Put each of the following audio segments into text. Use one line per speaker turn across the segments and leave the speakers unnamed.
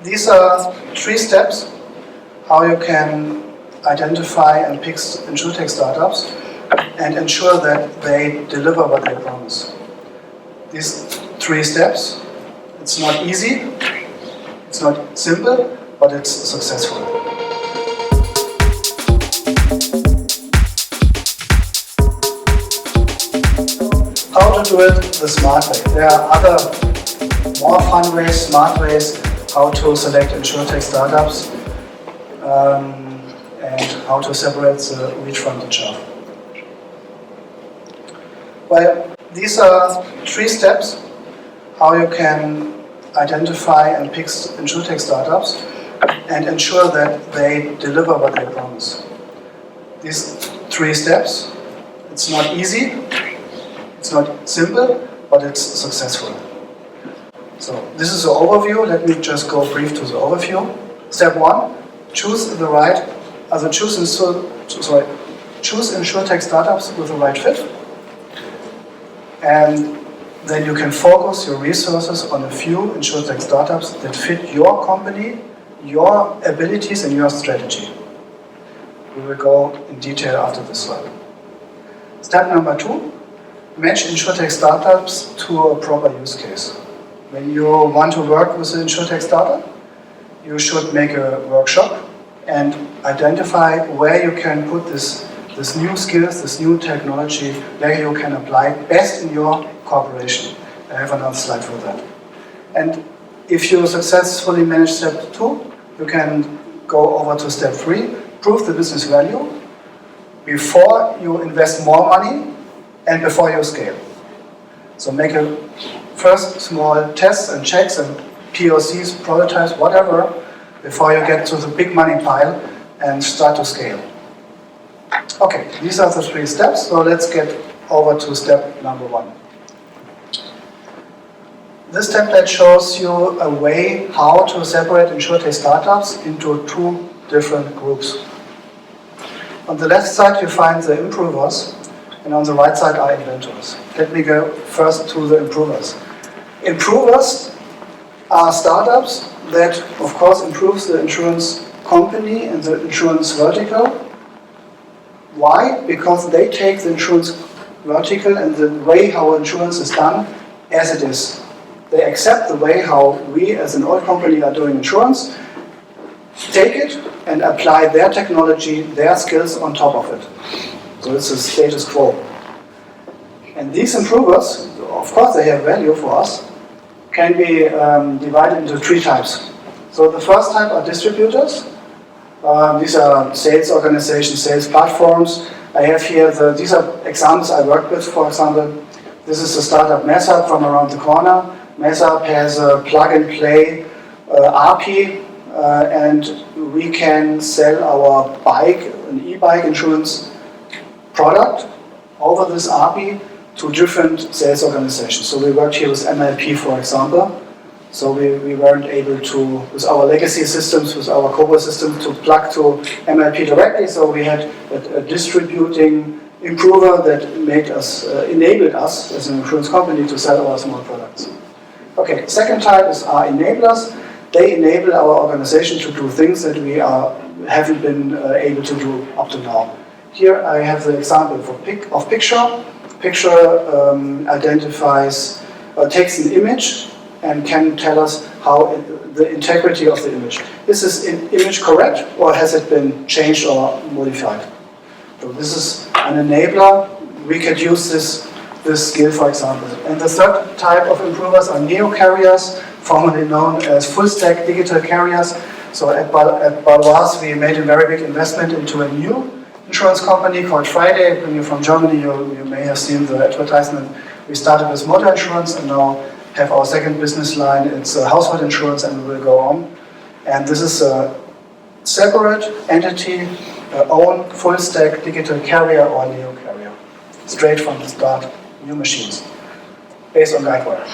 these are 3 steps how you can identify and pick InsurTech startups and ensure that they deliver what they promise. These 3 steps, it's not easy, it's not simple, but it's successful. How to do it the smart way. There are other more fun ways, smart ways, how to select InsurTech startups and how to separate the wheat from the chaff. Well, these are 3 steps how you can identify and pick InsurTech startups and ensure that they deliver what they promise. These 3 steps, it's not easy, it's not simple, but it's successful. So this is the overview. Let me just go brief to the overview. Step 1: choose InsurTech startups with the right fit, and then you can focus your resources on a few InsurTech startups that fit your company, your abilities, and your strategy. We will go in detail after this slide. Step number 2: match InsurTech startups to a proper use case. When you want to work with an InsurTech startup, you should make a workshop and identify where you can put this new skills, this new technology, where you can apply best in your corporation. I have another slide for that. And if you successfully manage step 2, you can go over to step 3, prove the business value before you invest more money and before you scale. So make a first small tests and checks and POCs, prototypes, whatever, before you get to the big money pile and start to scale. Okay, these are the 3 steps, so let's get over to step number 1. This template shows you a way how to separate InsurTech startups into 2 different groups. On the left side you find the improvers, and on the right side are inventors. Let me go first to the improvers. Improvers are startups that, of course, improves the insurance company and the insurance vertical. Why? Because they take the insurance vertical and the way how insurance is done as it is. They accept the way how we as an old company are doing insurance, take it and apply their technology, their skills on top of it. So it's a status quo. And these improvers, of course they have value for us, can be divided into 3 types. So the first type are distributors. These are sales organizations, sales platforms. I have here, these are examples I worked with. For example, this is a startup Meshap from around the corner. Meshap has a plug-and-play API, and we can sell our bike, an e-bike insurance product over this API to different sales organizations. So we worked here with MLP, for example. So we weren't able to, with our legacy systems, with our COBOL systems, to plug to MLP directly. So we had a distributing improver that enabled us as an insurance company to sell our small products. Okay, second type is our enablers. They enable our organization to do things that we haven't been able to do up to now. Here I have the example of Picture. Picture takes an image and can tell us how the integrity of the image. Is this image correct, or has it been changed or modified? So this is an enabler. We could use this skill, for example. And the third type of improvers are neo-carriers, formerly known as full-stack digital carriers. So at Baloise, we made a very big investment into a new insurance company called Friday. When you're from Germany, you may have seen the advertisement. We started with motor insurance and now have our second business line. It's household insurance, and we will go on. And this is a separate entity, own full-stack digital carrier or neo-carrier. Straight from the start, new machines, based on Guidewire.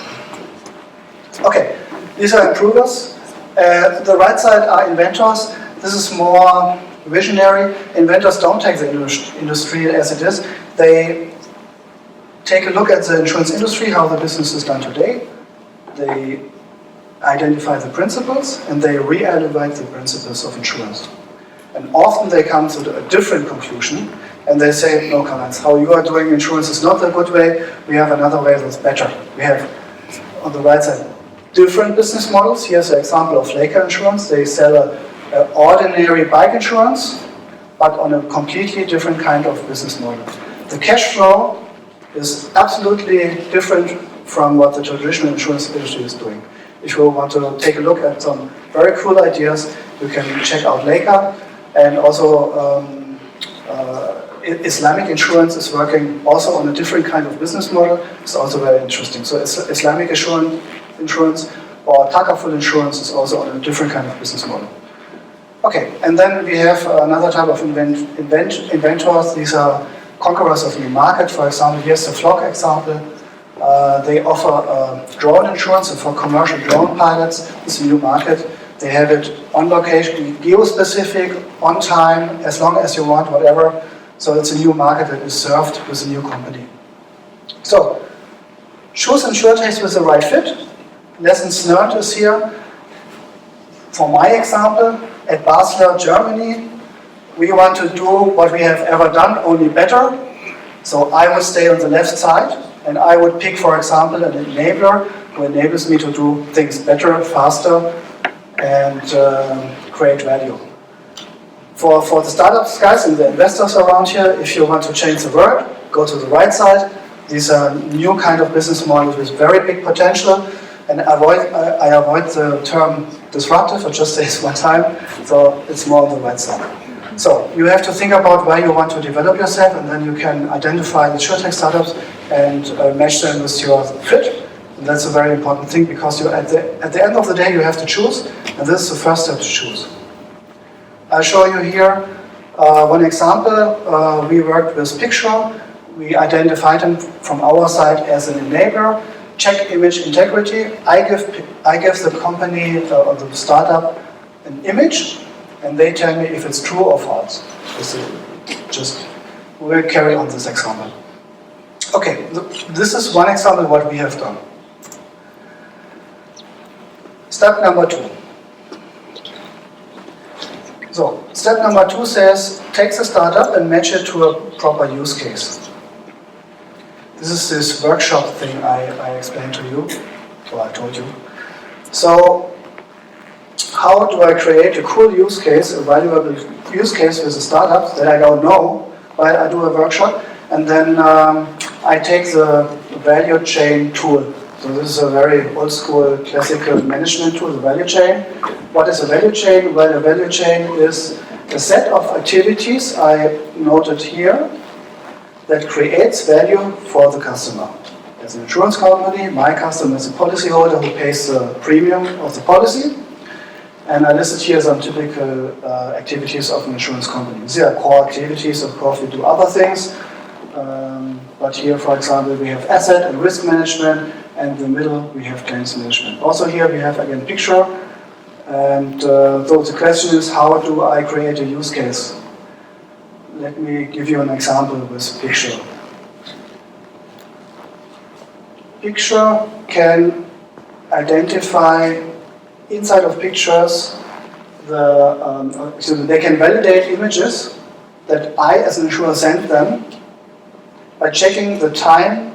Okay, these are improvers. The right side are inventors. This is more visionary. Inventors don't take the industry as it is. They take a look at the insurance industry, how the business is done today. They identify the principles, and they re-evaluate the principles of insurance. And often they come to a different conclusion, and they say, no, Karl-Heinz, how you are doing insurance is not a good way, we have another way that's better. We have, on the right side, different business models. Here's an example of Leica Insurance. They sell an ordinary bike insurance, but on a completely different kind of business model. The cash flow is absolutely different from what the traditional insurance industry is doing. If you want to take a look at some very cool ideas, you can check out Leica. And also Islamic insurance is working also on a different kind of business model. It's also very interesting. So Islamic insurance or Takaful insurance is also on a different kind of business model. Okay, and then we have another type of inventors. These are conquerors of new market. For example, here's the Flock example. They offer drone insurance, and for commercial drone pilots, it's a new market. They have it on location, geo-specific, on time, as long as you want, whatever. So it's a new market that is served with a new company. So, choose InsurTech with the right fit. Lessons learned is here. For my example, at Basler, Germany, we want to do what we have ever done, only better. So I would stay on the left side, and I would pick, for example, an enabler who enables me to do things better, faster, and create value. For the startups guys and the investors around here, if you want to change the world, go to the right side. These are new kind of business models with very big potential, and I avoid the term disruptive, I just say it one time, so it's more on the right side. So you have to think about where you want to develop yourself, and then you can identify the InsurTech startups and match them with your fit. And that's a very important thing, because you at the end of the day you have to choose, and this is the first step to choose. I'll show you here one example. We worked with Picture. We identified them from our side as an enabler. Check image integrity. I give the company or the startup an image, and they tell me if it's true or false. We'll carry on this example. Okay, this is one example of what we have done. Step number 2. So, step number 2 says, take the startup and match it to a proper use case. This is this workshop thing I explained to you, or I told you. So, how do I create a cool use case, a valuable use case with a startup that I don't know, while I do a workshop, and then I take the value chain tool. So this is a very old school classical management tool, the value chain. What is a value chain? Well, a value chain is a set of activities I noted here that creates value for the customer. As an insurance company, my customer is a policyholder who pays the premium of the policy. And I listed here some typical activities of an insurance company. These are core activities. Of course, we do other things. But here, for example, we have asset and risk management, and in the middle we have claims management. Also here we have, again, Picture. And so the question is, how do I create a use case? Let me give you an example with Picture. Picture can identify inside of pictures, they can validate images that I as an insurer send them by checking the time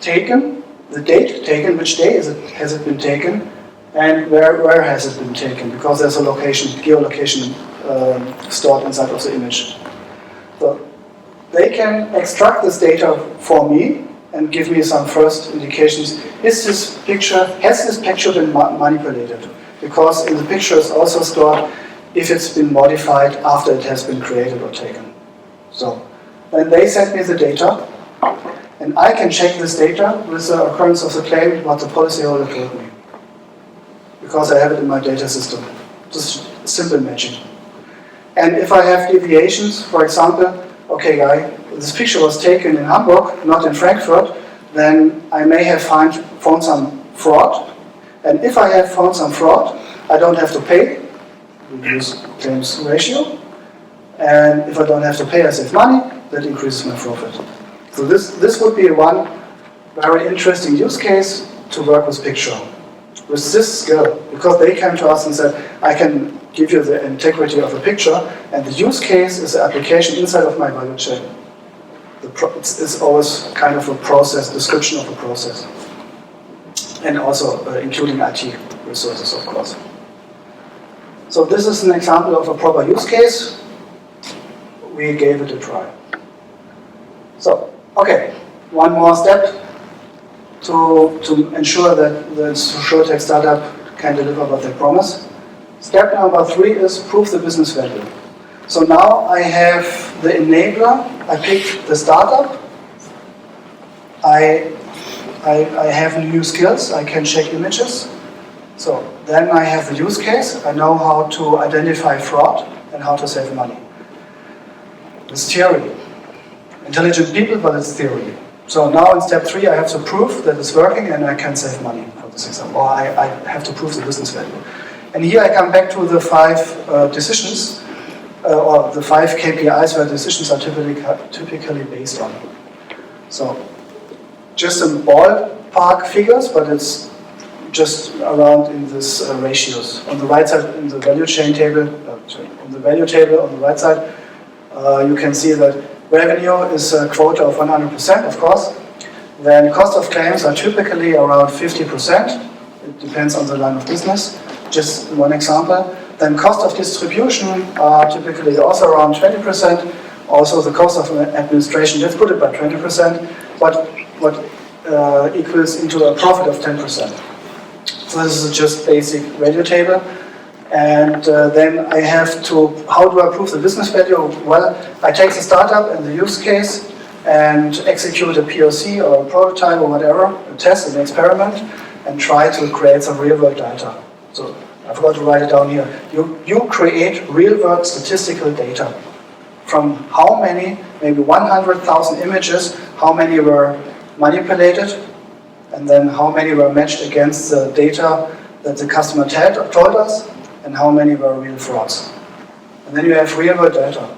taken, the date taken, which day has it been taken, and where has it been taken, because there's a location, geolocation stored inside of the image. So they can extract this data for me and give me some first indications. Has this picture been manipulated? Because in the picture is also stored if it's been modified after it has been created or taken. So then they send me the data, and I can check this data with the occurrence of the claim, what the policyholder told me, because I have it in my data system. Just simple matching. And if I have deviations, for example, okay, guy, this picture was taken in Hamburg, not in Frankfurt, then I may have found some fraud. And if I have found some fraud, I don't have to pay, reduce claims ratio. And if I don't have to pay, I save money, that increases my profit. So this would be one very interesting use case to work with Picture. with this skill, because they came to us and said, I can give you the integrity of a picture, and the use case is the application inside of my value chain. It's always kind of a process, description of a process. And also including IT resources, of course. So this is an example of a proper use case. We gave it a try. So, okay, one more step to ensure that the InsurTech startup can deliver what they promise. Step number 3 is prove the business value. So now I have the enabler, I picked the startup, I have new skills, I can check images. So then I have the use case, I know how to identify fraud and how to save money. It's theory. Intelligent people, but it's theory. So now in step 3 I have to prove that it's working and I can save money for this example. Or I have to prove the business value. And here I come back to the 5 decisions, or the 5 KPIs where decisions are typically based on. So just some ballpark figures, but it's just around in this ratios. On the right side, in the value chain table, on the right side, you can see that revenue is a quota of 100%, of course. Then cost of claims are typically around 50%. It depends on the line of business. Just one example. Then cost of distribution are typically also around 20%. Also the cost of administration, let's put it by 20%, what equals into a profit of 10%. So this is just basic value table. And then I have to, how do I prove the business value? Well, I take the startup and the use case and execute a POC or a prototype or whatever, a test, an experiment, and try to create some real-world data. So I forgot to write it down here. You create real-world statistical data from how many, maybe 100,000 images, how many were manipulated, and then how many were matched against the data that the customer told us, and how many were real frauds. And then you have real-world data.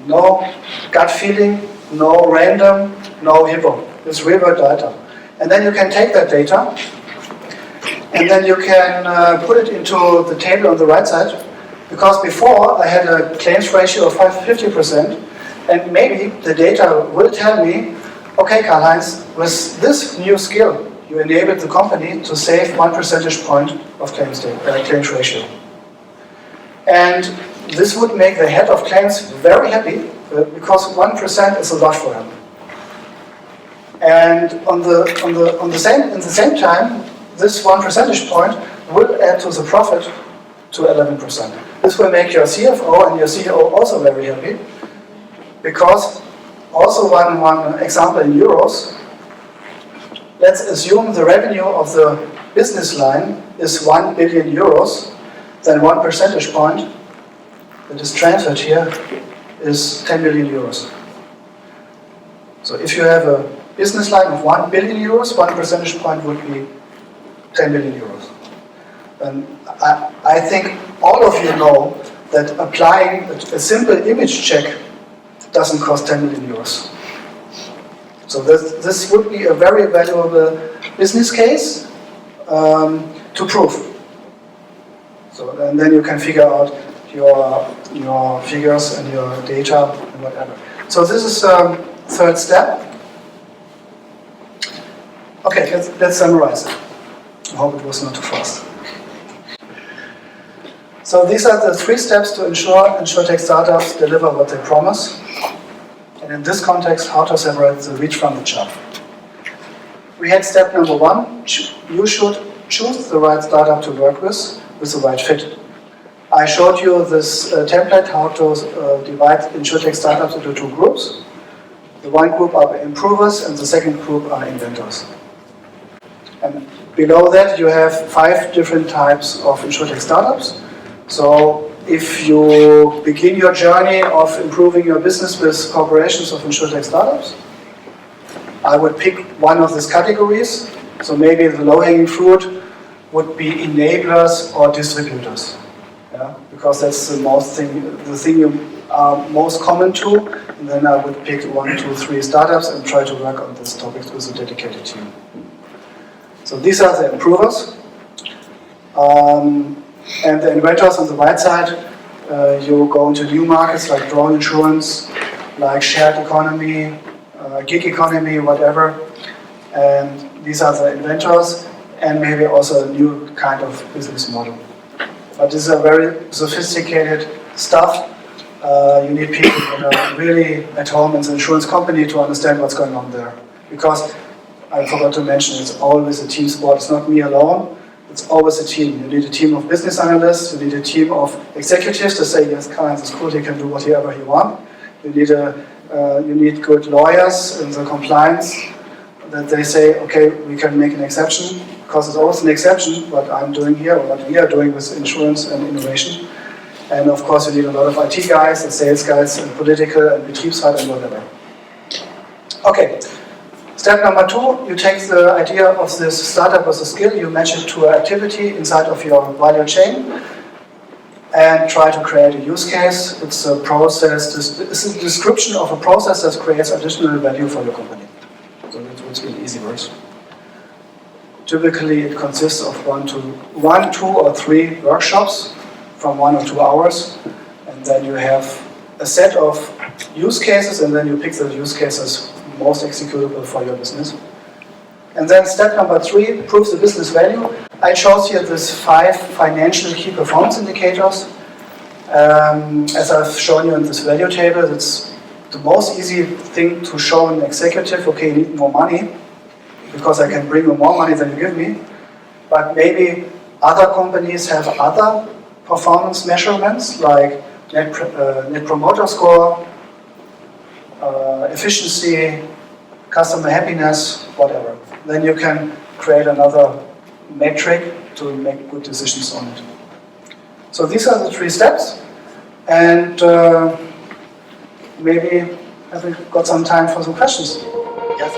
No gut feeling, no random, no hippo. It's real-world data. And then you can take that data, and then you can put it into the table on the right side, because before I had a claims ratio of 50%, and maybe the data will tell me, okay, Karl-Heinz, with this new skill, you enabled the company to save 1 percentage point of claims ratio. And this would make the head of claims very happy, because 1% is a lot for him. And in the same time, this 1 percentage point will add to the profit to 11%. This will make your CFO and your CEO also very happy, because also one example in euros, let's assume the revenue of the business line is 1 billion euros, then 1 percentage point that is transferred here is 10 million euros. So if you have a business line of 1 billion euros, 1 percentage point would be 10 million euros. And I think all of you know that applying a simple image check doesn't cost 10 million euros. So this would be a very valuable business case to prove. So and then you can figure out your figures and your data and whatever. So this is third step. Okay, let's summarize it. I hope it was not too fast. So these are the 3 steps to ensure InsurTech startups deliver what they promise. And in this context, how to separate the wheat from the chaff. We had step number 1. You should choose the right startup to work with the right fit. I showed you this template, how to divide InsurTech startups into 2 groups. The one group are improvers and the second group are inventors. And below that you have 5 different types of InsurTech startups. So if you begin your journey of improving your business with corporations of InsurTech startups, I would pick one of these categories. So maybe the low-hanging fruit would be enablers or distributors. Yeah? Because that's the thing you are most common to. And then I would pick 1, 2, 3 startups and try to work on this topic with a dedicated team. So these are the improvers. And the inventors on the right side, you go into new markets like drone insurance, like shared economy, gig economy, whatever. And these are the inventors, and maybe also a new kind of business model. But this is a very sophisticated stuff. You need people that are really at home in the insurance company to understand what's going on there. Because I forgot to mention, it's always a team sport. It's not me alone. It's always a team. You need a team of business analysts. You need a team of executives to say, yes, Karl-Heinz is cool. He can do whatever he wants. You need good lawyers in the compliance that they say, okay, we can make an exception, because it's always an exception what I'm doing here, or what we are doing with insurance and innovation. And of course, you need a lot of IT guys and sales guys and political and Betriebsrat and whatever. Okay, step number 2, you take the idea of this startup as a skill, you match it to an activity inside of your value chain, and try to create a use case. It's a process, it's a description of a process that creates additional value for your company. So that's really easy words. Typically, it consists of 1, 2, or 3 workshops from 1 or 2 hours, and then you have a set of use cases, and then you pick the use cases most executable for your business. And then step number 3, prove the business value. I chose here these 5 financial key performance indicators. As I've shown you in this value table, it's the most easy thing to show an executive, okay, you need more money, because I can bring you more money than you give me. But maybe other companies have other performance measurements, like net promoter score, efficiency, customer happiness, whatever. Then you can create another metric to make good decisions on it. So these are the 3 steps, and maybe have we got some time for some questions?
Yes.